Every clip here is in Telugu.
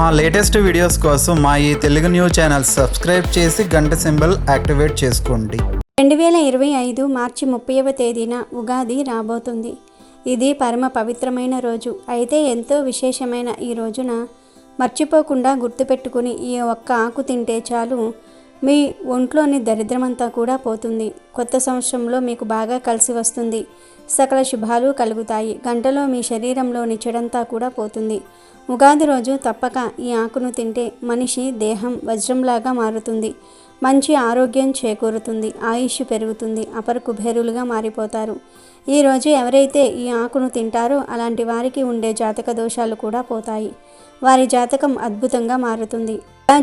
మా లేటెస్ట్ వీడియోస్ కోసం మా ఈ తెలుగు న్యూస్ ఛానల్ సబ్స్క్రైబ్ చేసి గంట సింబల్ యాక్టివేట్ చేసుకోండి. 2025 మార్చి 30వ తేదీన ఉగాది రాబోతుంది. ఇది పరమ పవిత్రమైన రోజు. అయితే ఎంతో విశేషమైన ఈ రోజున మర్చిపోకుండా గుర్తుపెట్టుకుని ఈ ఒక్క ఆకు తింటే చాలు మీ ఒంట్లోని దరిద్రమంతా కూడా పోతుంది. కొత్త సంవత్సరంలో మీకు బాగా కలిసి వస్తుంది. సకల శుభాలు కలుగుతాయి. గంటలో మీ శరీరంలోని చెడంతా కూడా పోతుంది. ఉగాది రోజు తప్పక ఈ ఆకును తింటే మనిషి దేహం వజ్రంలాగా మారుతుంది. మంచి ఆరోగ్యం చేకూరుతుంది. ఆయుష్ పెరుగుతుంది. అపర కుబేరులుగా మారిపోతారు. ఈరోజు ఎవరైతే ఈ ఆకును తింటారో అలాంటి వారికి ఉండే జాతక దోషాలు కూడా పోతాయి. వారి జాతకం అద్భుతంగా మారుతుంది.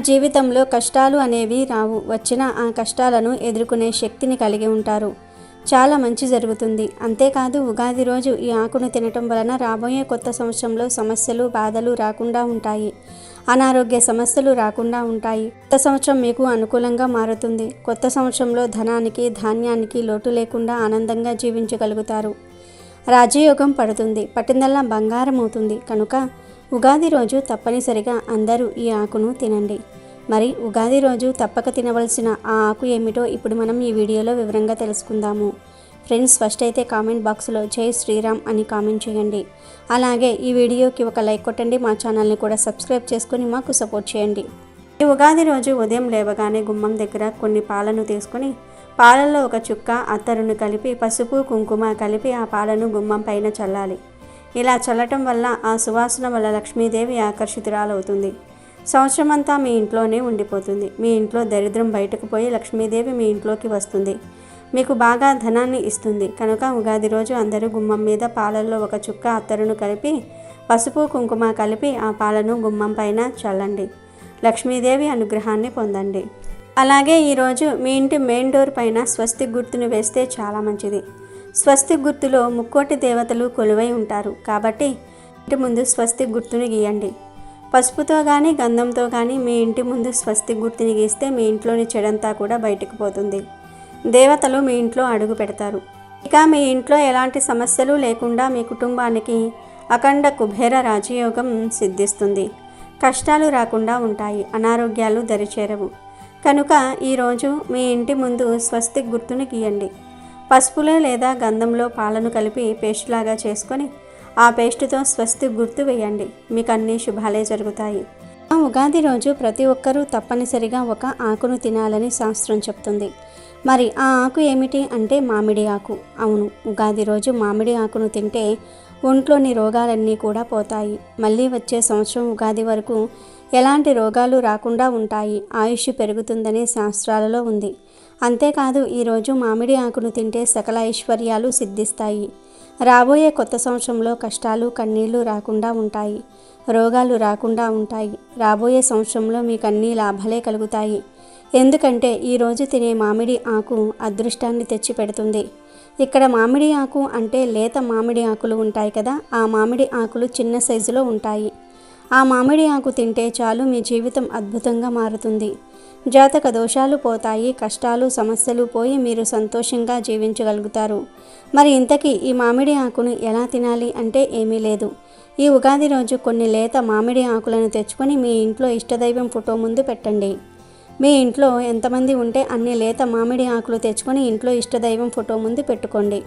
జీవితంలో కష్టాలు అనేవి రావు. వచ్చిన ఆ కష్టాలను ఎదుర్కొనే శక్తిని కలిగి ఉంటారు. చాలా మంచి జరుగుతుంది. అంతేకాదు ఉగాది రోజు ఈ ఆకును తినటం వలన రాబోయే కొత్త సంవత్సరంలో సమస్యలు బాధలు రాకుండా ఉంటాయి. అనారోగ్య సమస్యలు రాకుండా ఉంటాయి. కొత్త సంవత్సరం మీకు అనుకూలంగా మారుతుంది. కొత్త సంవత్సరంలో ధనానికి ధాన్యానికి లోటు లేకుండా ఆనందంగా జీవించగలుగుతారు. రాజయోగం పడుతుంది. పట్టిందల్లా బంగారం అవుతుంది. కనుక ఉగాది రోజు తప్పనిసరిగా అందరూ ఈ ఆకును తినండి. మరి ఉగాది రోజు తప్పక తినవలసిన ఆ ఆకు ఏమిటో ఇప్పుడు మనం ఈ వీడియోలో వివరంగా తెలుసుకుందాము. ఫ్రెండ్స్, ఫస్ట్ అయితే కామెంట్ బాక్స్లో జై శ్రీరామ్ అని కామెంట్ చేయండి. అలాగే ఈ వీడియోకి ఒక లైక్ కొట్టండి. మా ఛానల్ని కూడా సబ్స్క్రైబ్ చేసుకొని మాకు సపోర్ట్ చేయండి. ఈ ఉగాది రోజు ఉదయం లేవగానే గుమ్మం దగ్గర కొన్ని పాలను తీసుకొని పాలల్లో ఒక చుక్క అత్తరును కలిపి పసుపు కుంకుమ కలిపి ఆ పాలను గుమ్మం పైన చల్లాలి. ఇలా చల్లటం వల్ల ఆ సువాసన వల్ల లక్ష్మీదేవి ఆకర్షితురాలవుతుంది. సంవత్సరం అంతా మీ ఇంట్లోనే ఉండిపోతుంది. మీ ఇంట్లో దరిద్రం బయటకు పోయి లక్ష్మీదేవి మీ ఇంట్లోకి వస్తుంది. మీకు బాగా ధనాన్ని ఇస్తుంది. కనుక ఉగాది రోజు అందరూ గుమ్మం మీద పాలల్లో ఒక చుక్క అత్తరును కలిపి పసుపు కుంకుమ కలిపి ఆ పాలను గుమ్మం పైన చల్లండి. లక్ష్మీదేవి అనుగ్రహాన్ని పొందండి. అలాగే ఈరోజు మీ ఇంటి మెయిన్ డోర్ పైన స్వస్తిక్ గుర్తును వేస్తే చాలా మంచిది. స్వస్తిక్ గుర్తులో ముక్కోటి దేవతలు కొలువై ఉంటారు. కాబట్టి ఇంటి ముందు స్వస్తిక్ గుర్తుని గీయండి. పసుపుతో కానీ గంధంతో కానీ మీ ఇంటి ముందు స్వస్తిక్ గుర్తుని గీస్తే మీ ఇంట్లోని చెడంతా కూడా బయటకు పోతుంది. దేవతలు మీ ఇంట్లో అడుగు పెడతారు. ఇక మీ ఇంట్లో ఎలాంటి సమస్యలు లేకుండా మీ కుటుంబానికి అఖండ కుబేర రాజయోగం సిద్ధిస్తుంది. కష్టాలు రాకుండా ఉంటాయి. అనారోగ్యాలు దరిచేరవు. కనుక ఈరోజు మీ ఇంటి ముందు స్వస్తిక్ గుర్తుని గీయండి. పసుపులో లేదా గంధంలో పాలను కలిపి పేస్ట్ లాగా చేసుకొని ఆ పేస్టుతో స్వస్తిక్ గుర్తు వేయండి. మీకు అన్ని శుభాలే జరుగుతాయి. ఆ ఉగాది రోజు ప్రతి ఒక్కరూ తప్పనిసరిగా ఒక ఆకును తినాలని శాస్త్రం చెప్తుంది. మరి ఆ ఆకు ఏమిటి అంటే మామిడి ఆకు. అవును, ఉగాది రోజు మామిడి ఆకును తింటే ఒంట్లోని రోగాలన్నీ కూడా పోతాయి. మళ్ళీ వచ్చే సంవత్సరం ఉగాది వరకు ఎలాంటి రోగాలు రాకుండా ఉంటాయి. ఆయుష్ పెరుగుతుందనే శాస్త్రాలలో ఉంది. అంతేకాదు ఈరోజు మామిడి ఆకును తింటే సకల ఐశ్వర్యాలు సిద్ధిస్తాయి. రాబోయే కొత్త సంవత్సరంలో కష్టాలు కన్నీళ్లు రాకుండా ఉంటాయి. రోగాలు రాకుండా ఉంటాయి. రాబోయే సంవత్సరంలో మీకు అన్ని లాభాలే కలుగుతాయి. ఎందుకంటే ఈరోజు తినే మామిడి ఆకు అదృష్టాన్ని తెచ్చి పెడుతుంది. ఇక్కడ మామిడి ఆకు అంటే లేత మామిడి ఆకులు ఉంటాయి కదా, ఆ మామిడి ఆకులు చిన్న సైజులో ఉంటాయి. ఆ మామిడి ఆకు తింటే చాలు మీ జీవితం అద్భుతంగా మారుతుంది. జాతక దోషాలు పోతాయి. కష్టాలు సమస్యలు పోయి మీరు సంతోషంగా జీవించగలుగుతారు. మరి ఇంతకీ ఈ మామిడి ఆకును ఎలా తినాలి అంటే ఏమీ లేదు. ఈ ఉగాది రోజు కొన్ని లేత మామిడి ఆకులను తెచ్చుకొని మీ ఇంట్లో ఇష్టదైవం ఫోటో ముందు పెట్టండి. మీ ఇంట్లో ఎంతమంది ఉంటే అన్ని లేత మామిడి ఆకులు తెచ్చుకొని ఇంట్లో ఇష్టదైవం ఫోటో ముందు పెట్టుకోండి.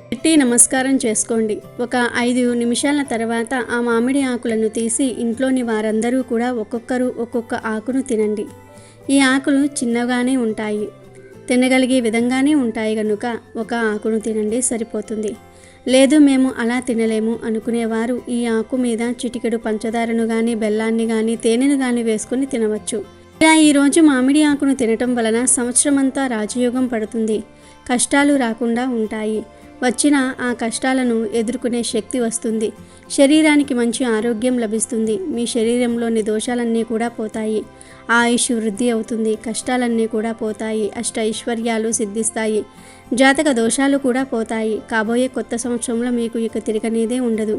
పెట్టి నమస్కారం చేసుకోండి. ఒక 5 నిమిషాల తర్వాత ఆ మామిడి ఆకులను తీసి ఇంట్లోని వారందరూ కూడా ఒక్కొక్కరు ఒక్కొక్క ఆకును తినండి. ఈ ఆకులు చిన్నగానే ఉంటాయి. తినగలిగే విధంగానే ఉంటాయి కనుక ఒక ఆకును తినండి, సరిపోతుంది. లేదు మేము అలా తినలేము అనుకునేవారు ఈ ఆకు మీద చిటికెడు పంచదారను కానీ బెల్లాన్ని కానీ తేనెను కానీ వేసుకుని తినవచ్చు. ఇలా ఈరోజు మామిడి ఆకును తినటం వలన సంవత్సరం అంతా రాజయోగం పడుతుంది. కష్టాలు రాకుండా ఉంటాయి. వచ్చిన ఆ కష్టాలను ఎదుర్కొనే శక్తి వస్తుంది. శరీరానికి మంచి ఆరోగ్యం లభిస్తుంది. మీ శరీరంలోని దోషాలన్నీ కూడా పోతాయి. ఆయుష్ వృద్ధి అవుతుంది. కష్టాలన్నీ కూడా పోతాయి. అష్ట ఐశ్వర్యాలు సిద్ధిస్తాయి. జాతక దోషాలు కూడా పోతాయి. కాబోయే కొత్త సంవత్సరంలో మీకు ఇక తిరగనేదే ఉండదు.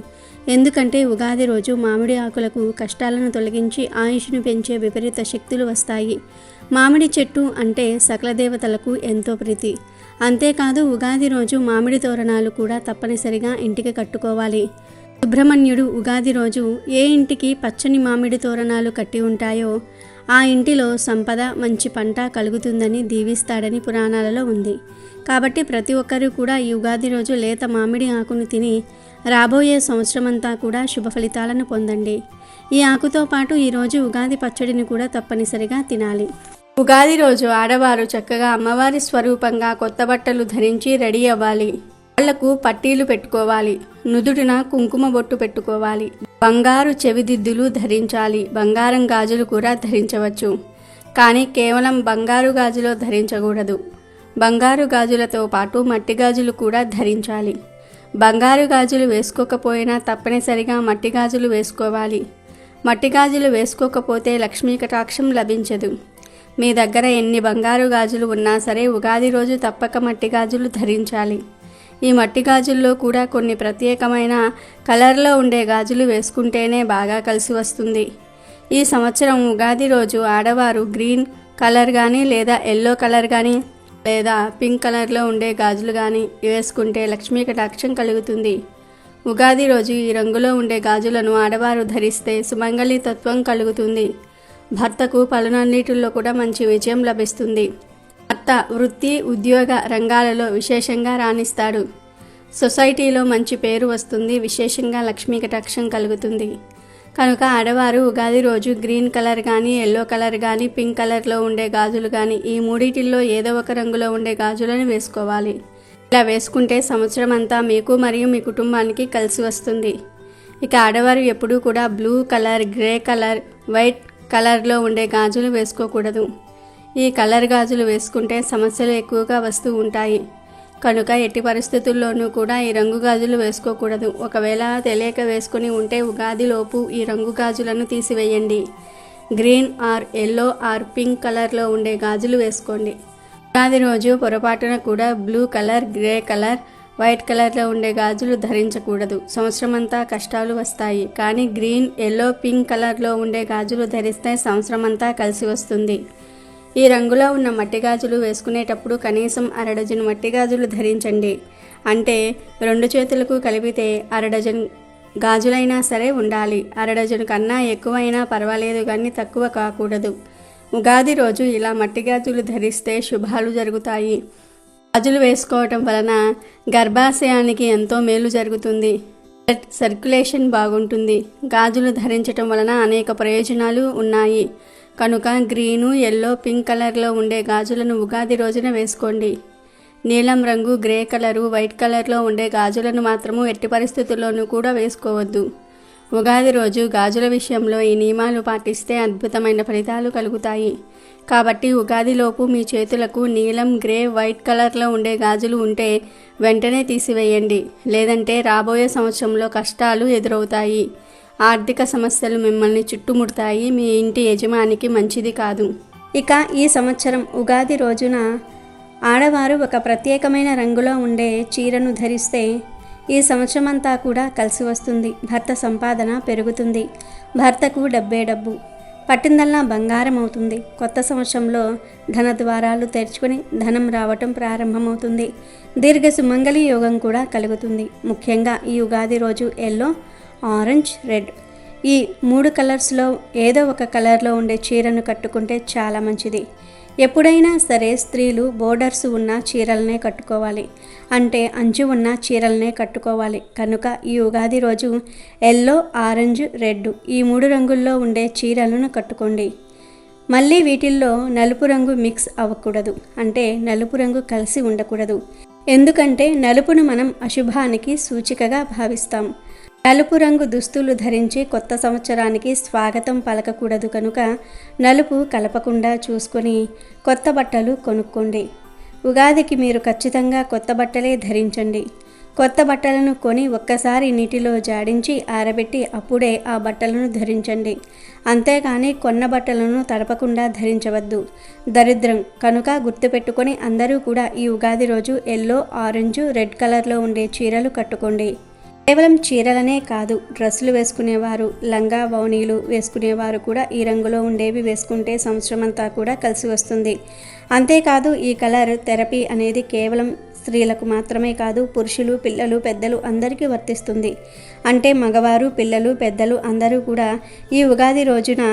ఎందుకంటే ఉగాది రోజు మామిడి ఆకులకు కష్టాలను తొలగించి ఆయుష్ను పెంచే విపరీత శక్తులు వస్తాయి. మామిడి చెట్టు అంటే సకల దేవతలకు ఎంతో ప్రీతి. అంతేకాదు ఉగాది రోజు మామిడి తోరణాలు కూడా తప్పనిసరిగా ఇంటికి కట్టుకోవాలి. సుబ్రహ్మణ్యుడు ఉగాది రోజు ఏ ఇంటికి పచ్చని మామిడి తోరణాలు కట్టి ఉంటాయో ఆ ఇంటిలో సంపద, మంచి పంట కలుగుతుందని దీవిస్తాడని పురాణాలలో ఉంది. కాబట్టి ప్రతి ఒక్కరూ కూడా ఈ ఉగాది రోజు లేత మామిడి ఆకును తిని రాబోయే సంవత్సరమంతా కూడా శుభ ఫలితాలను పొందండి. ఈ ఆకుతో పాటు ఈరోజు ఉగాది పచ్చడిని కూడా తప్పనిసరిగా తినాలి. ఉగాది రోజు ఆడవారు చక్కగా అమ్మవారి స్వరూపంగా కొత్త బట్టలు ధరించి రెడీ అవ్వాలి. కళ్ళకు పట్టీలు పెట్టుకోవాలి, నుదుటిన కుంకుమ బొట్టు పెట్టుకోవాలి, బంగారు చెవిదిద్దులు ధరించాలి. బంగారం గాజులు కూడా ధరించవచ్చు, కానీ కేవలం బంగారు గాజులో ధరించకూడదు. బంగారు గాజులతో పాటు మట్టి గాజులు కూడా ధరించాలి. బంగారు గాజులు వేసుకోకపోయినా తప్పనిసరిగా మట్టి గాజులు వేసుకోవాలి. మట్టి గాజులు వేసుకోకపోతే లక్ష్మీ కటాక్షం లభించదు. మీ దగ్గర ఎన్ని బంగారు గాజులు ఉన్నా సరే ఉగాది రోజు తప్పక మట్టి గాజులు ధరించాలి. ఈ మట్టి గాజుల్లో కూడా కొన్ని ప్రత్యేకమైన కలర్లో ఉండే గాజులు వేసుకుంటేనే బాగా కలిసి వస్తుంది. ఈ సంవత్సరం ఉగాది రోజు ఆడవారు గ్రీన్ కలర్ కానీ లేదా ఎల్లో కలర్ కానీ లేదా పింక్ కలర్లో ఉండే గాజులు కానీ వేసుకుంటే లక్ష్మీ కటాక్షం కలుగుతుంది. ఉగాది రోజు ఈ రంగులో ఉండే గాజులను ఆడవారు ధరిస్తే సుమంగళి తత్వం కలుగుతుంది. భర్తకు పనులన్నిటిలో కూడా మంచి విజయం లభిస్తుంది. భర్త వృత్తి, ఉద్యోగ రంగాలలో విశేషంగా రాణిస్తాడు. సొసైటీలో మంచి పేరు వస్తుంది. విశేషంగా లక్ష్మీ కటాక్షం కలుగుతుంది. కనుక ఆడవారు ఉగాది రోజు గ్రీన్ కలర్ కానీ ఎల్లో కలర్ కానీ పింక్ కలర్లో ఉండే గాజులు కానీ ఈ మూడిటిల్లో ఏదో ఒక రంగులో ఉండే గాజులను వేసుకోవాలి. ఇలా వేసుకుంటే సంవత్సరం అంతా మీకు మరియు మీ కుటుంబానికి కలిసి వస్తుంది. ఇక ఆడవారు ఎప్పుడూ కూడా blue colour, grey colour, white కలర్లో ఉండే గాజులు వేసుకోకూడదు. ఈ కలర్ గాజులు వేసుకుంటే సమస్యలు ఎక్కువగా వస్తూ ఉంటాయి. కనుక ఎట్టి పరిస్థితుల్లోనూ కూడా ఈ రంగు గాజులు వేసుకోకూడదు. ఒకవేళ తెలియక వేసుకుని ఉంటే ఉగాదిలోపు ఈ రంగు గాజులను తీసివేయండి. Green or yellow or pink కలర్లో ఉండే గాజులు వేసుకోండి. ఉగాది రోజు పొరపాటున కూడా blue colour, grey colour, white కలర్లో ఉండే గాజులు ధరించకూడదు. సంవత్సరం అంతా కష్టాలు వస్తాయి. కానీ గ్రీన్, ఎల్లో, పింక్ కలర్లో ఉండే గాజులు ధరిస్తే సంవత్సరం అంతా కలిసి వస్తుంది. ఈ రంగులో ఉన్న మట్టి గాజులు వేసుకునేటప్పుడు కనీసం 1/2 డజన్ మట్టి గాజులు ధరించండి. అంటే 2 చేతులకు కలిపితే 1/2 డజన్ గాజులైనా సరే ఉండాలి. 1/2 డజన్ కన్నా ఎక్కువైనా పర్వాలేదు, కానీ తక్కువ కాకూడదు. ఉగాది రోజు ఇలా మట్టి గాజులు ధరిస్తే శుభాలు జరుగుతాయి. గాజులు వేసుకోవటం వలన గర్భాశయానికి ఎంతో మేలు జరుగుతుంది. బ్లడ్ సర్క్యులేషన్ బాగుంటుంది. గాజులు ధరించటం వలన అనేక ప్రయోజనాలు ఉన్నాయి. కనుక గ్రీను, ఎల్లో, పింక్ కలర్లో ఉండే గాజులను ఉగాది రోజున వేసుకోండి. నీలం రంగు, గ్రే కలరు, వైట్ కలర్లో ఉండే గాజులను మాత్రము ఎట్టి పరిస్థితుల్లోనూ కూడా వేసుకోవద్దు. ఉగాది రోజు గాజుల విషయంలో ఈ నియమాలు పాటిస్తే అద్భుతమైన ఫలితాలు కలుగుతాయి. కాబట్టి ఉగాదిలోపు మీ చేతులకు నీలం, గ్రే, వైట్ కలర్లో ఉండే గాజులు ఉంటే వెంటనే తీసివేయండి. లేదంటే రాబోయే సంవత్సరంలో కష్టాలు ఎదురవుతాయి. ఆర్థిక సమస్యలు మిమ్మల్ని చుట్టుముడతాయి. మీ ఇంటి యజమానికి మంచిది కాదు. ఇక ఈ సంవత్సరం ఉగాది రోజున ఆడవారు ఒక ప్రత్యేకమైన రంగులో ఉండే చీరను ధరిస్తే ఈ సంవత్సరం అంతా కూడా కలిసి వస్తుంది. భర్త సంపాదన పెరుగుతుంది. భర్తకు డబ్బే డబ్బు, పట్టిందల్లా బంగారం అవుతుంది. కొత్త సంవత్సరంలో ధన ద్వారాలు తెరుచుకొని ధనం రావటం ప్రారంభమవుతుంది. దీర్ఘ సుమంగళి యోగం కూడా కలుగుతుంది. ముఖ్యంగా ఈ ఉగాది రోజు ఎల్లో, ఆరెంజ్, రెడ్ ఈ 3 కలర్స్లో ఏదో ఒక కలర్లో ఉండే చీరను కట్టుకుంటే చాలా మంచిది. ఎప్పుడైనా సరే స్త్రీలు బోర్డర్స్ ఉన్న చీరలనే కట్టుకోవాలి. అంటే అంచు ఉన్న చీరలనే కట్టుకోవాలి. కనుక ఈ ఉగాది రోజు ఎల్లో, ఆరెంజ్, రెడ్ ఈ 3 రంగుల్లో ఉండే చీరలను కట్టుకోండి. మళ్ళీ వీటిల్లో నలుపు రంగు మిక్స్ అవ్వకూడదు. అంటే నలుపు రంగు కలిసి ఉండకూడదు. ఎందుకంటే నలుపును మనం అశుభానికి సూచికగా భావిస్తాం. నలుపు రంగు దుస్తులు ధరించి కొత్త సంవత్సరానికి స్వాగతం పలకకూడదు. కనుక నలుపు కలపకుండా చూసుకొని కొత్త బట్టలు కొనుక్కోండి. ఉగాదికి మీరు ఖచ్చితంగా కొత్త బట్టలే ధరించండి. కొత్త బట్టలను కొని ఒక్కసారి నీటిలో జాడించి ఆరబెట్టి అప్పుడే ఆ బట్టలను ధరించండి. అంతేగాని కొన్న బట్టలను తడపకుండా ధరించవద్దు, దరిద్రం. కనుక గుర్తుపెట్టుకొని అందరూ కూడా ఈ ఉగాది రోజు ఎల్లో, ఆరెంజ్, రెడ్ కలర్లో ఉండే చీరలు కట్టుకోండి. కేవలం చీరలనే కాదు, డ్రెస్సులు వేసుకునేవారు, లంగా వౌనీలు వేసుకునేవారు కూడా ఈ రంగులో ఉండేవి వేసుకుంటే సంవత్సరం అంతా కూడా కలిసి వస్తుంది. అంతేకాదు ఈ కలర్ థెరపీ అనేది కేవలం స్త్రీలకు మాత్రమే కాదు, పురుషులు, పిల్లలు, పెద్దలు అందరికీ వర్తిస్తుంది. అంటే మగవారు, పిల్లలు, పెద్దలు అందరూ కూడా ఈ ఉగాది రోజున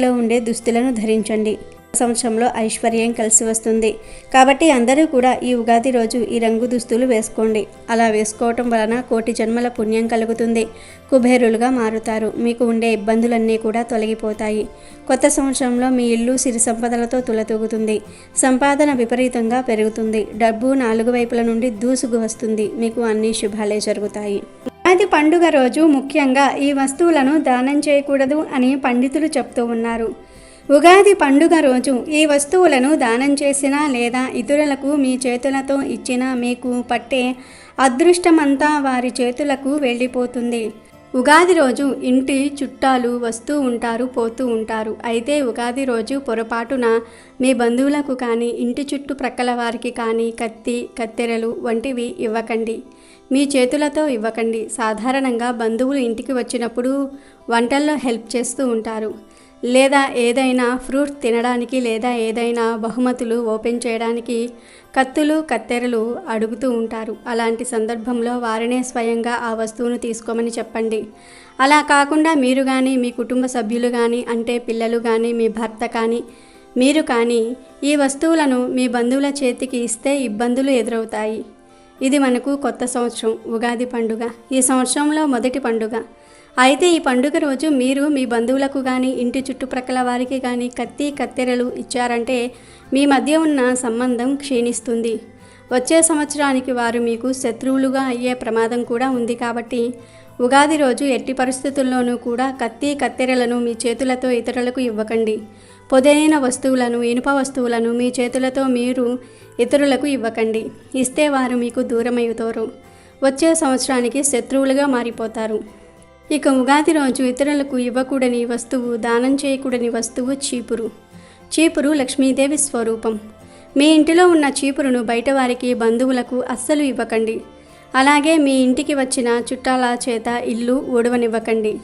లో ఉండే దుస్తులను ధరించండి. సంవత్సరంలో ఐశ్వర్యం కలిసి వస్తుంది. కాబట్టి అందరూ కూడా ఈ ఉగాది రోజు ఈ రంగు దుస్తులు వేసుకోండి. అలా వేసుకోవటం వలన కోటి జన్మల పుణ్యం కలుగుతుంది. కుబేరులుగా మారుతారు. మీకు ఉండే ఇబ్బందులన్నీ కూడా తొలగిపోతాయి. కొత్త సంవత్సరంలో మీ ఇల్లు సిరి సంపదలతో తులతూగుతుంది. సంపాదన విపరీతంగా పెరుగుతుంది. డబ్బు నాలుగు వైపుల నుండి దూసుకు వస్తుంది. మీకు అన్ని శుభాలే జరుగుతాయి. ఉగాది పండుగ రోజు ముఖ్యంగా ఈ వస్తువులను దానం చేయకూడదు అని పండితులు చెప్తూ ఉన్నారు. ఉగాది పండుగ రోజు ఈ వస్తువులను దానం చేసినా లేదా ఇతరులకు మీ చేతులతో ఇచ్చినా మీకు పట్టే అదృష్టమంతా వారి చేతులకు వెళ్ళిపోతుంది. ఉగాది రోజు ఇంటి చుట్టాలు వస్తూ ఉంటారు, పోతూ ఉంటారు. అయితే ఉగాది రోజు పొరపాటున మీ బంధువులకు కానీ ఇంటి చుట్టుప్రక్కల వారికి కానీ కత్తి, కత్తెరలు వంటివి ఇవ్వకండి. మీ చేతులతో ఇవ్వకండి. సాధారణంగా బంధువులు ఇంటికి వచ్చినప్పుడు వంటల్లో హెల్ప్ చేస్తూ ఉంటారు, లేదా ఏదైనా ఫ్రూట్ తినడానికి లేదా ఏదైనా బహుమతులు ఓపెన్ చేయడానికి కత్తులు, కత్తెరలు అడుగుతూ ఉంటారు. అలాంటి సందర్భంలో వారినే స్వయంగా ఆ వస్తువును తీసుకోమని చెప్పండి. అలా కాకుండా మీరు కానీ మీ కుటుంబ సభ్యులు కానీ, అంటే పిల్లలు కానీ, మీ భర్త కానీ, మీరు కానీ ఈ వస్తువులను మీ బంధువుల చేతికి ఇస్తే ఇబ్బందులు ఎదురవుతాయి. ఇది మనకు కొత్త సంవత్సరం, ఉగాది పండుగ ఈ సంవత్సరంలో మొదటి పండుగ. అయితే ఈ పండుగ రోజు మీరు మీ బంధువులకు కానీ ఇంటి చుట్టుప్రక్కల వారికి కానీ కత్తి, కత్తెరలు ఇచ్చారంటే మీ మధ్య ఉన్న సంబంధం క్షీణిస్తుంది. వచ్చే సంవత్సరానికి వారు మీకు శత్రువులుగా అయ్యే ప్రమాదం కూడా ఉంది. కాబట్టి ఉగాది రోజు ఎట్టి పరిస్థితుల్లోనూ కూడా కత్తి, కత్తెరలను మీ చేతులతో ఇతరులకు ఇవ్వకండి. పొదైన వస్తువులను, ఇనుప వస్తువులను మీ చేతులతో మీరు ఇతరులకు ఇవ్వకండి. ఇస్తే వారు మీకు దూరమవుతారు. వచ్చే సంవత్సరానికి శత్రువులుగా మారిపోతారు. ఇక ఉగాది రోజు ఇతరులకు ఇవ్వకూడని వస్తువు, దానం చేయకూడని వస్తువు చీపురు. చీపురు లక్ష్మీదేవి స్వరూపం. మీ ఇంటిలో ఉన్న చీపురును బయట వారికి, బంధువులకు అస్సలు ఇవ్వకండి. అలాగే మీ ఇంటికి వచ్చిన చుట్టాల చేత ఇల్లు ఊడవనివ్వకండి.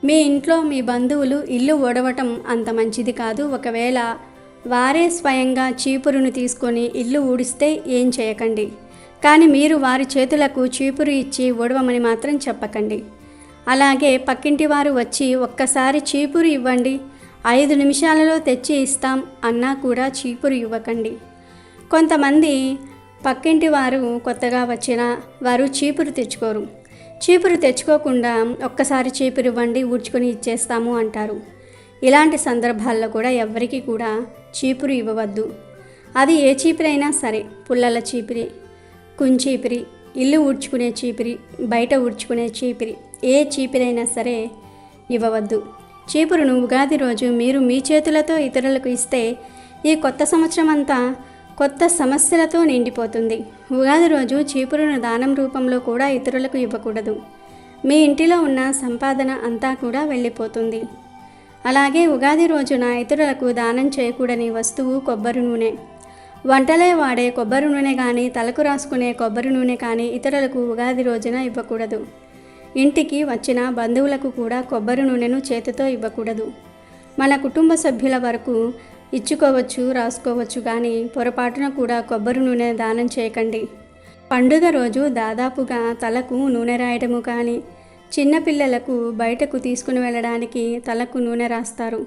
మీ ఇంట్లో మీ బంధువులు ఇల్లు ఊడవటం అంత మంచిది కాదు. ఒకవేళ వారే స్వయంగా చీపురును తీసుకొని ఇల్లు ఊడిస్తే ఏం చేయకండి. కానీ మీరు వారి చేతులకు చీపురు ఇచ్చి ఊడవమని మాత్రం చెప్పకండి. అలాగే పక్కింటి వారు వచ్చి ఒక్కసారి చీపురు ఇవ్వండి, 5 నిమిషాలలో తెచ్చి ఇస్తాం అన్నా కూడా చీపురు ఇవ్వకండి. కొంతమంది పక్కింటి వారు కొత్తగా వచ్చిన వారు చీపురు తెచ్చుకోరు. చీపురు తెచ్చుకోకుండా ఒక్కసారి చీపురు ఇవ్వండి, ఊడ్చుకొని ఇచ్చేస్తాము అంటారు. ఇలాంటి సందర్భాల్లో కూడా ఎవరికి కూడా చీపురు ఇవ్వవద్దు. అది ఏ చీపురైనా సరే, పుల్లల చీపిరి, కుంచీపిరి, ఇల్లు ఊడ్చుకునే చీపిరి, బయట ఊడ్చుకునే చీపిరి, ఏ చీపిరైనా సరే ఇవ్వవద్దు. చీపురును ఉగాది రోజు మీరు మీ చేతులతో ఇతరులకు ఇస్తే ఈ కొత్త సంవత్సరం అంతా కొత్త సమస్యలతో నిండిపోతుంది. ఉగాది రోజు చీపురును దానం రూపంలో కూడా ఇతరులకు ఇవ్వకూడదు. మీ ఇంటిలో ఉన్న సంపాదన అంతా కూడా వెళ్ళిపోతుంది. అలాగే ఉగాది రోజున ఇతరులకు దానం చేయకూడని వస్తువు కొబ్బరి నూనె. వంటలే వాడే కొబ్బరి నూనె కానీ, తలకు రాసుకునే కొబ్బరి నూనె కానీ ఇతరులకు ఉగాది రోజున ఇవ్వకూడదు. ఇంటికి వచ్చిన బంధువులకు కూడా కొబ్బరి నూనెను చేతితో ఇవ్వకూడదు. మన కుటుంబ సభ్యుల వరకు ఇచ్చుకోవచ్చు, రాసుకోవచ్చు, కానీ పొరపాటున కూడా కొబ్బరి నూనె దానం చేయకండి. పండుగ రోజు దాదాపుగా తలకు నూనె రాయడము కానీ, చిన్నపిల్లలకు బయటకు తీసుకుని వెళ్ళడానికి తలకు నూనె రాస్తారు.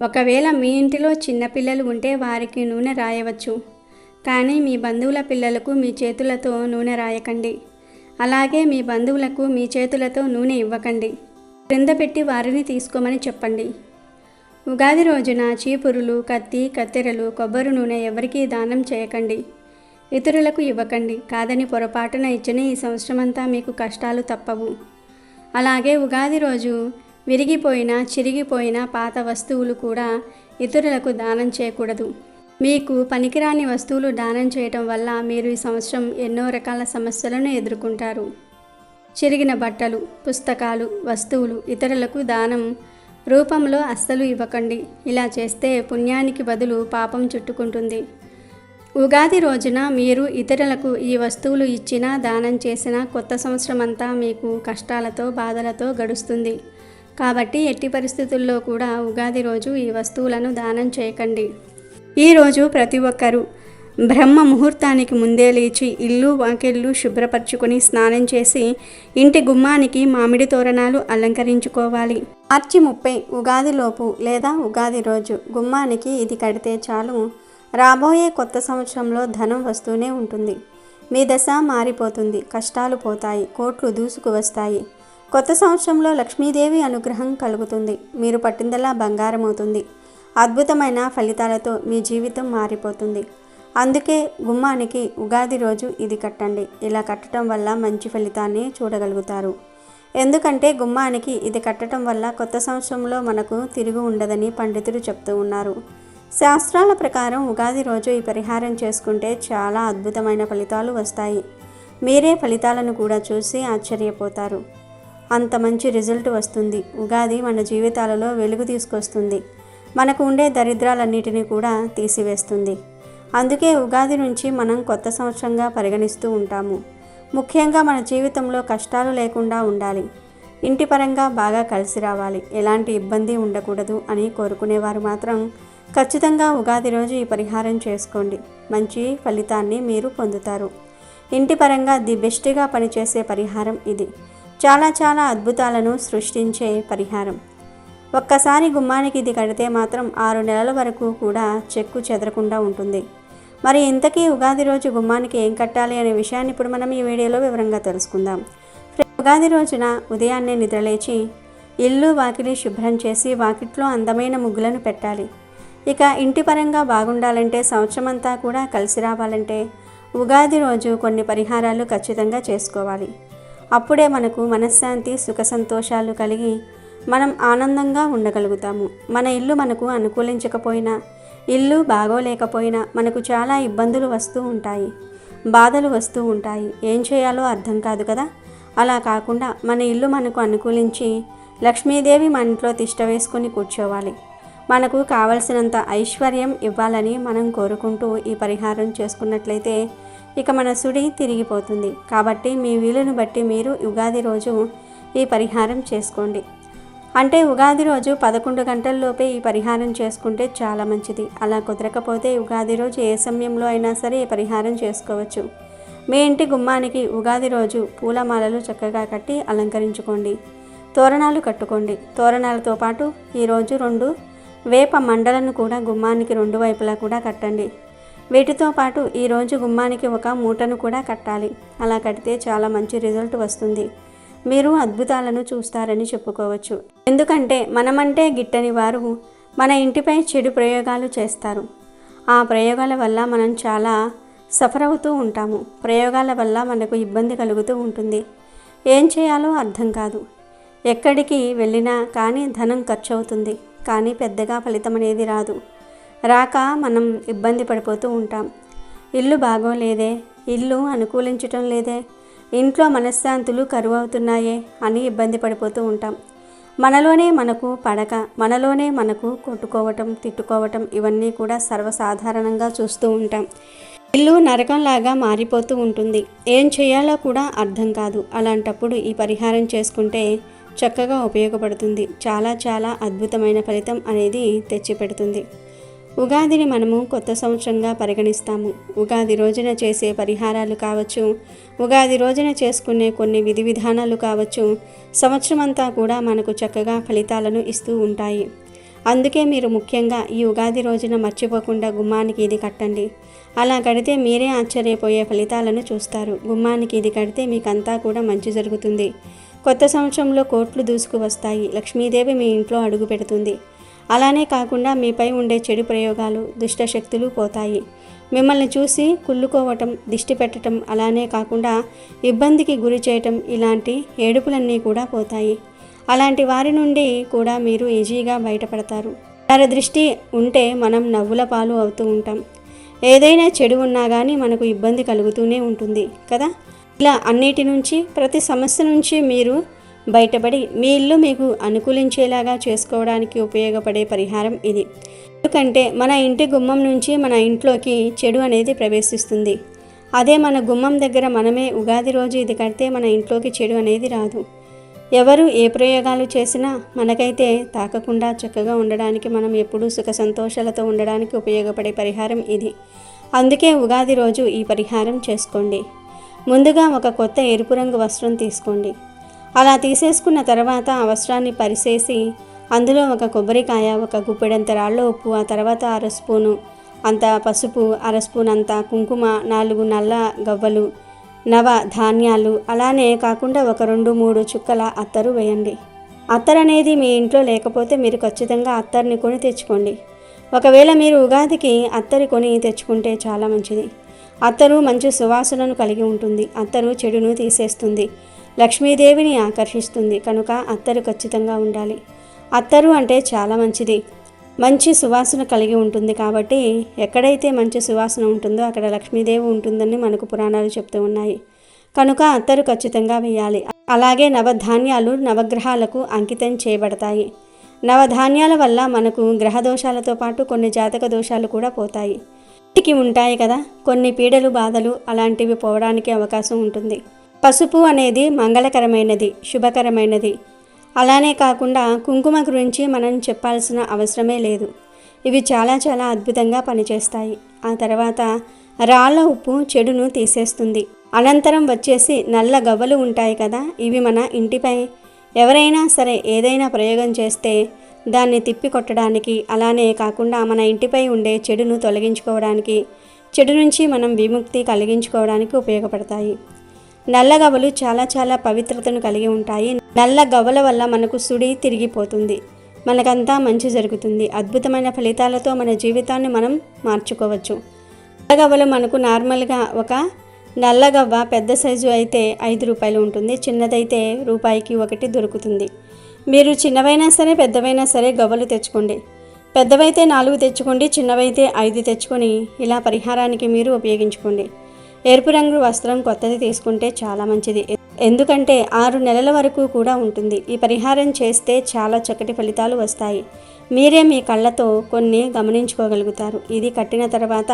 ఒకవేళ మీ ఇంటిలో చిన్నపిల్లలు ఉంటే వారికి నూనె రాయవచ్చు, కానీ మీ బంధువుల పిల్లలకు మీ చేతులతో నూనె రాయకండి. అలాగే మీ బంధువులకు మీ చేతులతో నూనె ఇవ్వకండి. క్రింద పెట్టి వారిని తీసుకోమని చెప్పండి. ఉగాది రోజున చీపురులు, కత్తి, కత్తెరలు, కొబ్బరి నూనె ఎవరికీ దానం చేయకండి. ఇతరులకు ఇవ్వకండి. కాదని పొరపాటున ఇచ్చిన ఈ సంవత్సరమంతా మీకు కష్టాలు తప్పవు. అలాగే ఉగాది రోజు విరిగిపోయిన, చిరిగిపోయిన పాత వస్తువులు కూడా ఇతరులకు దానం చేయకూడదు. మీకు పనికిరాని వస్తువులు దానం చేయటం వల్ల మీరు ఈ సంవత్సరం ఎన్నో రకాల సమస్యలను ఎదుర్కొంటారు. చిరిగిన బట్టలు, పుస్తకాలు, వస్తువులు ఇతరులకు దానం రూపంలో అస్సలు ఇవ్వకండి. ఇలా చేస్తే పుణ్యానికి బదులు పాపం చుట్టుకుంటుంది. ఉగాది రోజున మీరు ఇతరులకు ఈ వస్తువులు ఇచ్చినా, దానం చేసినా కొత్త సంవత్సరం అంతా మీకు కష్టాలతో, బాధలతో గడుస్తుంది. కాబట్టి ఎట్టి పరిస్థితుల్లో కూడా ఉగాది రోజు ఈ వస్తువులను దానం చేయకండి. ఈరోజు ప్రతి ఒక్కరూ బ్రహ్మ ముహూర్తానికి ముందే లేచి ఇల్లు వాకిళ్ళు శుభ్రపరచుకొని స్నానం చేసి ఇంటి గుమ్మానికి మామిడి తోరణాలు అలంకరించుకోవాలి. మార్చి 30 ఉగాదిలోపు లేదా ఉగాది రోజు గుమ్మానికి ఇది కడితే చాలు, రాబోయే కొత్త సంవత్సరంలో ధనం వస్తూనే ఉంటుంది. మీ దశ మారిపోతుంది, కష్టాలు పోతాయి, కోట్లు దూసుకు వస్తాయి. కొత్త సంవత్సరంలో లక్ష్మీదేవి అనుగ్రహం కలుగుతుంది. మీరు పట్టిందల్లా బంగారం అవుతుంది. అద్భుతమైన ఫలితాలతో మీ జీవితం మారిపోతుంది. అందుకే గుమ్మానికి ఉగాది రోజు ఇది కట్టండి. ఇలా కట్టడం వల్ల మంచి ఫలితాన్ని చూడగలుగుతారు. ఎందుకంటే గుమ్మానికి ఇది కట్టడం వల్ల కొత్త సంవత్సరంలో మనకు తిరుగు ఉండదని పండితులు చెప్తూ ఉన్నారు. శాస్త్రాల ప్రకారం ఉగాది రోజు ఈ పరిహారం చేసుకుంటే చాలా అద్భుతమైన ఫలితాలు వస్తాయి. మీరే ఫలితాలను కూడా చూసి ఆశ్చర్యపోతారు. అంత మంచి రిజల్ట్ వస్తుంది. ఉగాది మన జీవితాలలో వెలుగు తీసుకొస్తుంది. మనకు ఉండే దరిద్రాలన్నిటినీ కూడా తీసివేస్తుంది. అందుకే ఉగాది నుంచి మనం కొత్త సంవత్సరంగా పరిగణిస్తూ ఉంటాము. ముఖ్యంగా మన జీవితంలో కష్టాలు లేకుండా ఉండాలి, ఇంటి పరంగా బాగా కలిసి రావాలి, ఎలాంటి ఇబ్బంది ఉండకూడదు అని కోరుకునేవారు మాత్రం ఖచ్చితంగా ఉగాది రోజు ఈ పరిహారం చేసుకోండి. మంచి ఫలితాన్ని మీరు పొందుతారు. ఇంటి పరంగా ది బెస్ట్గా పనిచేసే పరిహారం ఇది. చాలా చాలా అద్భుతాలను సృష్టించే పరిహారం. ఒక్కసారి గుమ్మానికి ఇది కడితే మాత్రం 6 నెలల వరకు కూడా చెక్కు చెదరకుండా ఉంటుంది. మరి ఇంతకీ ఉగాది రోజు గుమ్మానికి ఏం కట్టాలి అనే విషయాన్ని ఇప్పుడు మనం ఈ వీడియోలో వివరంగా తెలుసుకుందాం. ఉగాది రోజున ఉదయాన్నే నిద్రలేచి ఇల్లు వాకిలి శుభ్రం చేసి వాకిట్లో అందమైన ముగ్గులను పెట్టాలి. ఇక ఇంటి పరంగా బాగుండాలంటే, సంవత్సరం అంతా కూడా కలిసి రావాలంటే ఉగాది రోజు కొన్ని పరిహారాలు ఖచ్చితంగా చేసుకోవాలి. అప్పుడే మనకు మనశ్శాంతి సుఖ సంతోషాలు కలిగి మనం ఆనందంగా ఉండగలుగుతాము. మన ఇల్లు మనకు అనుకూలించకపోయినా, ఇల్లు బాగోలేకపోయినా మనకు చాలా ఇబ్బందులు వస్తూ ఉంటాయి, బాధలు వస్తూ ఉంటాయి. ఏం చేయాలో అర్థం కాదు కదా. అలా కాకుండా మన ఇల్లు మనకు అనుకూలించి లక్ష్మీదేవి మన ఇంట్లో తిష్ట వేసుకొని కూర్చోవాలి. మనకు కావలసినంత ఐశ్వర్యం ఇవ్వాలని మనం కోరుకుంటూ ఈ పరిహారం చేసుకున్నట్లయితే ఇక మన సుడి తిరిగిపోతుంది. కాబట్టి మీ వీలును బట్టి మీరు ఉగాది రోజు ఈ పరిహారం చేసుకోండి. అంటే ఉగాది రోజు 11 గంటల్లోపే ఈ పరిహారం చేసుకుంటే చాలా మంచిది. అలా కుదరకపోతే ఉగాది రోజు ఏ సమయంలో అయినా సరే ఈ పరిహారం చేసుకోవచ్చు. మీ ఇంటి గుమ్మానికి ఉగాది రోజు పూలమాలలు చక్కగా కట్టి అలంకరించుకోండి. తోరణాలు కట్టుకోండి. తోరణాలతో పాటు ఈరోజు 2 వేప మండలను కూడా గుమ్మానికి 2 వైపులా కూడా కట్టండి. వీటితో పాటు ఈరోజు గుమ్మానికి ఒక మూటను కూడా కట్టాలి. అలా కడితే చాలా మంచి రిజల్ట్ వస్తుంది. మీరు అద్భుతాలను చూస్తారని చెప్పుకోవచ్చు. ఎందుకంటే మనమంటే గిట్టని వారు మన ఇంటిపై చెడు ప్రయోగాలు చేస్తారు. ఆ ప్రయోగాల వల్ల మనం చాలా సఫర్ అవుతూ ఉంటాము. ప్రయోగాల వల్ల మనకు ఇబ్బంది కలుగుతూ ఉంటుంది. ఏం చేయాలో అర్థం కాదు. ఎక్కడికి వెళ్ళినా కానీ ధనం ఖర్చు అవుతుంది, కానీ పెద్దగా ఫలితం అనేది రాదు. రాక మనం ఇబ్బంది పడిపోతూ ఉంటాం. ఇల్లు బాగోలేదే, ఇల్లు అనుకూలించటం లేదే, ఇంట్లో మనశ్శాంతులు కరువు అవుతున్నాయే అని ఇబ్బంది పడిపోతూ ఉంటాం. మనలోనే మనకు పడక, మనలోనే మనకు కొట్టుకోవటం, తిట్టుకోవటం ఇవన్నీ కూడా సర్వసాధారణంగా చూస్తూ ఉంటాం. ఇల్లు నరకంలాగా మారిపోతూ ఉంటుంది. ఏం చేయాలో కూడా అర్థం కాదు. అలాంటప్పుడు ఈ పరిహారం చేసుకుంటే చక్కగా ఉపయోగపడుతుంది. చాలా చాలా అద్భుతమైన ఫలితం అనేది తెచ్చిపెడుతుంది. ఉగాదిని మనము కొత్త సంవత్సరంగా పరిగణిస్తాము. ఉగాది రోజున చేసే పరిహారాలు కావచ్చు, ఉగాది రోజున చేసుకునే కొన్ని విధి విధానాలు కావచ్చు, సంవత్సరం అంతా కూడా మనకు చక్కగా ఫలితాలను ఇస్తూ ఉంటాయి. అందుకే మీరు ముఖ్యంగా ఈ ఉగాది రోజున మర్చిపోకుండా గుమ్మానికి ఇది కట్టండి. అలా కడితే మీరే ఆశ్చర్యపోయే ఫలితాలను చూస్తారు. గుమ్మానికి ఇది కడితే మీకంతా కూడా మంచి జరుగుతుంది. కొత్త సంవత్సరంలో కోట్లు దూసుకు వస్తాయి. లక్ష్మీదేవి మీ ఇంట్లో అడుగు పెడుతుంది. అలానే కాకుండా మీపై ఉండే చెడు ప్రయోగాలు, దుష్ట శక్తులు పోతాయి. మిమ్మల్ని చూసి కుళ్ళుకోవటం, దిష్టి పెట్టడం, అలానే కాకుండా ఇబ్బందికి గురి చేయటం, ఇలాంటి ఏడుపులన్నీ కూడా పోతాయి. అలాంటి వారి నుండి కూడా మీరు ఈజీగా బయటపడతారు. నరదృష్టి ఉంటే మనం నవ్వుల పాలు అవుతూ ఉంటాం. ఏదైనా చెడు ఉన్నా కానీ మనకు ఇబ్బంది కలుగుతూనే ఉంటుంది కదా. ఇలా అన్నిటి నుంచి, ప్రతి సమస్య నుంచి మీరు బయటపడి మీ ఇల్లు మీకు అనుకూలించేలాగా చేసుకోవడానికి ఉపయోగపడే పరిహారం ఇది. ఎందుకంటే మన ఇంటి గుమ్మం నుంచి మన ఇంట్లోకి చెడు అనేది ప్రవేశిస్తుంది. అదే మన గుమ్మం దగ్గర మనమే ఉగాది రోజు ఇది కడితే మన ఇంట్లోకి చెడు అనేది రాదు. ఎవరు ఏ ప్రయోగాలు చేసినా మనకైతే తాకకుండా చక్కగా ఉండడానికి, మనం ఎప్పుడూ సుఖ సంతోషాలతో ఉండడానికి ఉపయోగపడే పరిహారం ఇది. అందుకే ఉగాది రోజు ఈ పరిహారం చేసుకోండి. ముందుగా ఒక కొత్త ఎరుపు రంగు వస్త్రం తీసుకోండి. అలా తీసేసుకున్న తర్వాత ఆ వస్త్రాన్ని పరిసేసి అందులో ఒక కొబ్బరికాయ, ఒక గుప్పెడంత రాళ్ళ ఉప్పు, ఆ తర్వాత 1/2 స్పూను అంత పసుపు, 1/2 స్పూన్ అంత కుంకుమ, 4 నల్ల గవ్వలు, నవ ధాన్యాలు, అలానే కాకుండా ఒక 2-3 చుక్కల అత్తరు వేయండి. అత్తరు అనేది మీ ఇంట్లో లేకపోతే మీరు ఖచ్చితంగా అత్తర్ని కొని తెచ్చుకోండి. ఒకవేళ మీరు ఉగాదికి అత్తరి కొని తెచ్చుకుంటే చాలా మంచిది. అత్తరు మంచి సువాసనను కలిగి ఉంటుంది. అత్తరు చెడును తీసేస్తుంది, లక్ష్మీదేవిని ఆకర్షిస్తుంది. కనుక అత్తరు ఖచ్చితంగా ఉండాలి. అత్తరు అంటే చాలా మంచిది, మంచి సువాసన కలిగి ఉంటుంది. కాబట్టి ఎక్కడైతే మంచి సువాసన ఉంటుందో అక్కడ లక్ష్మీదేవి ఉంటుందని మనకు పురాణాలు చెప్తూ ఉన్నాయి. కనుక అత్తరు ఖచ్చితంగా వేయాలి. అలాగే నవధాన్యాలు నవగ్రహాలకు అంకితం చేయబడతాయి. నవధాన్యాల వల్ల మనకు గ్రహ దోషాలతో పాటు కొన్ని జాతక దోషాలు కూడా పోతాయి. ఇంటికి ఉంటాయి కదా కొన్ని పీడలు, బాధలు, అలాంటివి పోవడానికి అవకాశం ఉంటుంది. పసుపు అనేది మంగళకరమైనది, శుభకరమైనది. అలానే కాకుండా కుంకుమ గురించి మనం చెప్పాల్సిన అవసరమే లేదు. ఇవి చాలా చాలా అద్భుతంగా పనిచేస్తాయి. ఆ తర్వాత రాళ్ళ ఉప్పు చెడును తీసేస్తుంది. అనంతరం వచ్చేసి నల్ల గవ్వలు ఉంటాయి కదా, ఇవి మన ఇంటిపై ఎవరైనా సరే ఏదైనా ప్రయోగం చేస్తే దాన్ని తిప్పి కొట్టడానికి, అలానే కాకుండా మన ఇంటిపై ఉండే చెడును తొలగించుకోవడానికి, చెడు నుంచి మనం విముక్తి కలిగించుకోవడానికి ఉపయోగపడతాయి. నల్ల గవ్వలు చాలా చాలా పవిత్రతను కలిగి ఉంటాయి. నల్ల గవ్వల వల్ల మనకు సుడి తిరిగిపోతుంది, మనకంతా మంచి జరుగుతుంది. అద్భుతమైన ఫలితాలతో మన జీవితాన్ని మనం మార్చుకోవచ్చు. నల్ల గవ్వలు మనకు నార్మల్గా ఒక నల్ల గవ్వ పెద్ద సైజు అయితే 5 రూపాయలు ఉంటుంది, చిన్నదైతే రూపాయికి 1 దొరుకుతుంది. మీరు చిన్నవైనా సరే పెద్దవైనా సరే గవ్వలు తెచ్చుకోండి. పెద్దవైతే 4 తెచ్చుకోండి, చిన్నవైతే 5 తెచ్చుకొని ఇలా పరిహారానికి మీరు ఉపయోగించుకోండి. ఎరుపు రంగు వస్త్రం కొత్తది తీసుకుంటే చాలా మంచిది, ఎందుకంటే 6 నెలల వరకు కూడా ఉంటుంది. ఈ పరిహారం చేస్తే చాలా చక్కటి ఫలితాలు వస్తాయి. మీరే మీ కళ్ళతో కొన్ని గమనించుకోగలుగుతారు. ఇది కట్టిన తర్వాత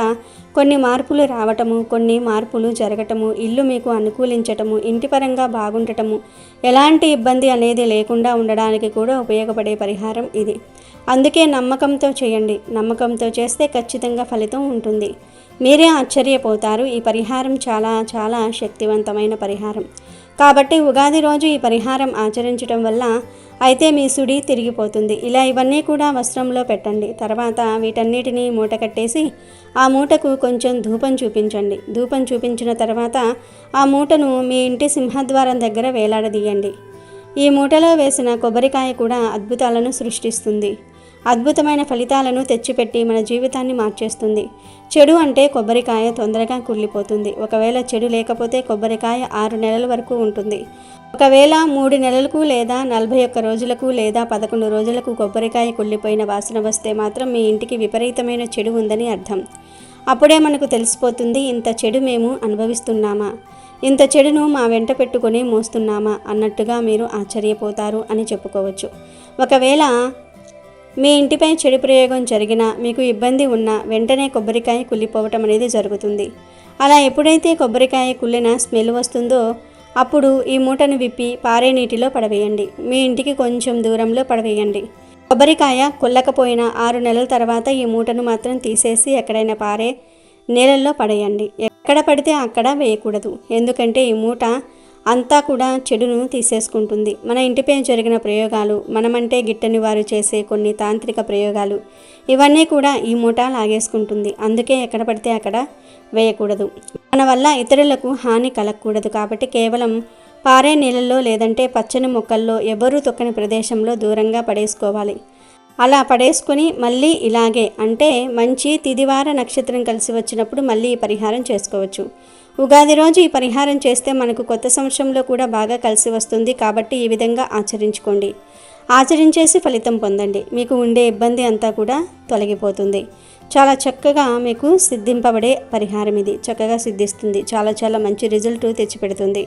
కొన్ని మార్పులు రావటము, కొన్ని మార్పులు జరగటము, ఇల్లు మీకు అనుకూలించటము, ఇంటి పరంగా బాగుండటము, ఎలాంటి ఇబ్బంది అనేది లేకుండా ఉండడానికి కూడా ఉపయోగపడే పరిహారం ఇది. అందుకే నమ్మకంతో చేయండి. నమ్మకంతో చేస్తే ఖచ్చితంగా ఫలితం ఉంటుంది. మీరే ఆశ్చర్యపోతారు. ఈ పరిహారం చాలా చాలా శక్తివంతమైన పరిహారం. కాబట్టి ఉగాది రోజు ఈ పరిహారం ఆచరించడం వల్ల అయితే మీ సుడి తిరిగిపోతుంది. ఇలా ఇవన్నీ కూడా వస్త్రంలో పెట్టండి. తర్వాత వీటన్నిటిని మూట కట్టేసి ఆ మూటకు కొంచెం ధూపం చూపించండి. ధూపం చూపించిన తర్వాత ఆ మూటను మీ ఇంటి సింహద్వారం దగ్గర వేలాడదీయండి. ఈ మూటలో వేసిన కొబ్బరికాయ కూడా అద్భుతాలను సృష్టిస్తుంది. అద్భుతమైన ఫలితాలను తెచ్చిపెట్టి మన జీవితాన్ని మార్చేస్తుంది. చెడు అంటే కొబ్బరికాయ తొందరగా కుళ్ళిపోతుంది. ఒకవేళ చెడు లేకపోతే కొబ్బరికాయ 6 నెలల వరకు ఉంటుంది. ఒకవేళ 3 నెలలకు లేదా 41 రోజులకు లేదా 11 రోజులకు కొబ్బరికాయ కుళ్ళిపోయిన వాసన వస్తే మాత్రం మీ ఇంటికి విపరీతమైన చెడు ఉందని అర్థం. అప్పుడే మనకు తెలిసిపోతుంది, ఇంత చెడు మేము అనుభవిస్తున్నామా, ఇంత చెడును మా వెంట పెట్టుకొని మోస్తున్నామా అన్నట్టుగా మీరు ఆశ్చర్యపోతారు అని చెప్పుకోవచ్చు. ఒకవేళ మీ ఇంటిపై చెడు ప్రయోగం జరిగినా, మీకు ఇబ్బంది ఉన్నా వెంటనే కొబ్బరికాయ కుళ్ళిపోవటం అనేది జరుగుతుంది. అలా ఎప్పుడైతే కొబ్బరికాయ కుళ్ళిన స్మెల్ వస్తుందో అప్పుడు ఈ మూటను విప్పి పారే నీటిలో పడవేయండి. మీ ఇంటికి కొంచెం దూరంలో పడవేయండి. కొబ్బరికాయ కుళ్ళకపోయినా 6 నెలల తర్వాత ఈ మూటను మాత్రం తీసేసి ఎక్కడైనా పారే నీళ్ళల్లో పడేయండి. ఎక్కడ పడితే అక్కడ వేయకూడదు, ఎందుకంటే ఈ మూట అంతా కూడా చెడును తీసేసుకుంటుంది. మన ఇంటిపై జరిగిన ప్రయోగాలు, మనమంటే గిట్టని వారు చేసే కొన్ని తాంత్రిక ప్రయోగాలు, ఇవన్నీ కూడా ఈ మూట లాగేసుకుంటుంది. అందుకే ఎక్కడ పడితే అక్కడ వేయకూడదు. మన వల్ల ఇతరులకు హాని కలగకూడదు. కాబట్టి కేవలం పారే నీళ్ళల్లో లేదంటే పచ్చని మొక్కల్లో ఎవరూ తొక్కని ప్రదేశంలో దూరంగా పడేసుకోవాలి. అలా పడేసుకొని మళ్ళీ ఇలాగే అంటే మంచి తిదివార నక్షత్రం కలిసి వచ్చినప్పుడు మళ్ళీ ఈ పరిహారం చేసుకోవచ్చు. ఉగాది రోజు ఈ పరిహారం చేస్తే మనకు కొత్త సంవత్సరంలో కూడా బాగా కలిసి వస్తుంది. కాబట్టి ఈ విధంగా ఆచరించుకోండి. ఆచరించేసి ఫలితం పొందండి. మీకు ఉండే ఇబ్బంది అంతా కూడా తొలగిపోతుంది. చాలా చక్కగా మీకు సిద్ధింపబడే పరిహారం ఇది. చక్కగా సిద్ధిస్తుంది. చాలా చాలా మంచి రిజల్ట్ తెచ్చిపెడుతుంది.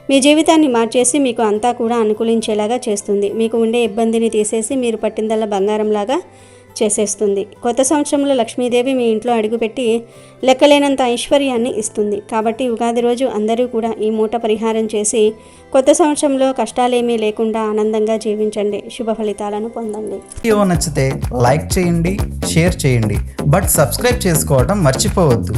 మీ జీవితాన్ని మార్చేసి మీకు అంతా కూడా అనుకూలించేలాగా చేస్తుంది. మీకు ఉండే ఇబ్బందిని తీసేసి మీరు పట్టిందల్లా బంగారంలాగా చేసేస్తుంది. కొత్త సంవత్సరంలో లక్ష్మీదేవి మీ ఇంట్లో అడుగుపెట్టి లెక్కలేనంత ఐశ్వర్యాన్ని ఇస్తుంది. కాబట్టి ఉగాది రోజు అందరూ కూడా ఈ మూట పరిహారం చేసి కొత్త సంవత్సరంలో కష్టాలేమీ లేకుండా ఆనందంగా జీవించండి, శుభ ఫలితాలను పొందండి. వీడియో నచ్చితే లైక్ చేయండి, షేర్ చేయండి, బట్ సబ్స్క్రైబ్ చేసుకోవడం మర్చిపోవద్దు.